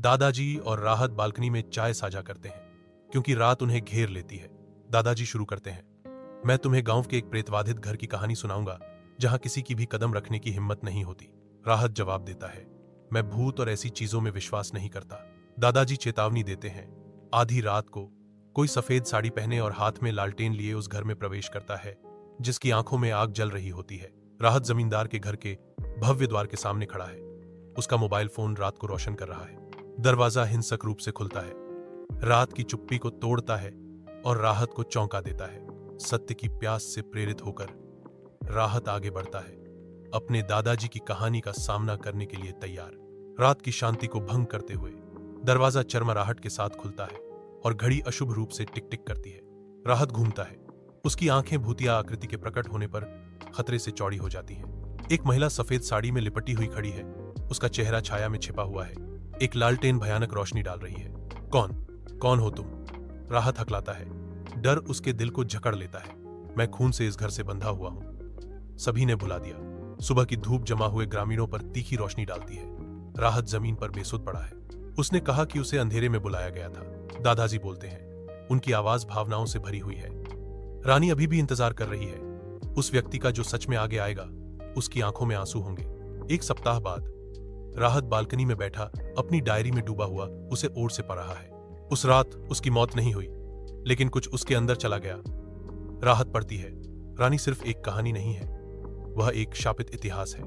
दादाजी और राहत बालकनी में चाय साझा करते हैं क्योंकि रात उन्हें घेर लेती है। दादाजी शुरू करते हैं, मैं तुम्हें गांव के एक प्रेतबाधित घर की कहानी सुनाऊंगा जहां किसी की भी कदम रखने की हिम्मत नहीं होती। राहत जवाब देता है, मैं भूत और ऐसी चीजों में विश्वास नहीं करता। दादाजी चेतावनी देते हैं, आधी रात को कोई सफेद साड़ी पहने और हाथ में लालटेन लिए उस घर में प्रवेश करता है जिसकी आंखों में आग जल रही होती है। राहत जमींदार के घर के भव्य द्वार के सामने खड़ा है। उसका मोबाइल फोन रात को रोशन कर रहा है। दरवाजा हिंसक रूप से खुलता है, रात की चुप्पी को तोड़ता है और राहत को चौंका देता है। सत्य की प्यास से प्रेरित होकर राहत आगे बढ़ता है, अपने दादाजी की कहानी का सामना करने के लिए तैयार। रात की शांति को भंग करते हुए दरवाजा चरमराहट के साथ खुलता है और घड़ी अशुभ रूप से टिक टिक करती है। राहत घूमता है, उसकी आंखें भूतिया आकृति के प्रकट होने पर खतरे से चौड़ी हो जाती हैं। एक महिला सफेद साड़ी में लिपटी हुई खड़ी है, उसका चेहरा छाया में छिपा हुआ है। एक लालटेन भयानक रोशनी डाल रही है। कौन हो तुम? राहत हकलाता है। डर उसके दिल को जकड़ लेता है। मैं खून से इस घर से बंधा हुआ हूं, सभी ने भुला दिया। सुबह की धूप जमा हुए ग्रामीणों पर तीखी रोशनी डालती है। राहत जमीन पर बेसुध पड़ा है। उसने कहा कि उसे अंधेरे में बुलाया गया था। दादाजी बोलते हैं, उनकी आवाज भावनाओं से भरी हुई है। रानी अभी भी इंतजार कर रही है, उस व्यक्ति का जो सच में आगे आएगा। उसकी आंखों में आंसू होंगे। एक सप्ताह बाद राहत बालकनी में बैठा अपनी डायरी में डूबा हुआ उसे ओर से पढ़ रहा है। उस रात उसकी मौत नहीं हुई, लेकिन कुछ उसके अंदर चला गया। राहत पढ़ती है, रानी सिर्फ एक कहानी नहीं है, वह एक शापित इतिहास है।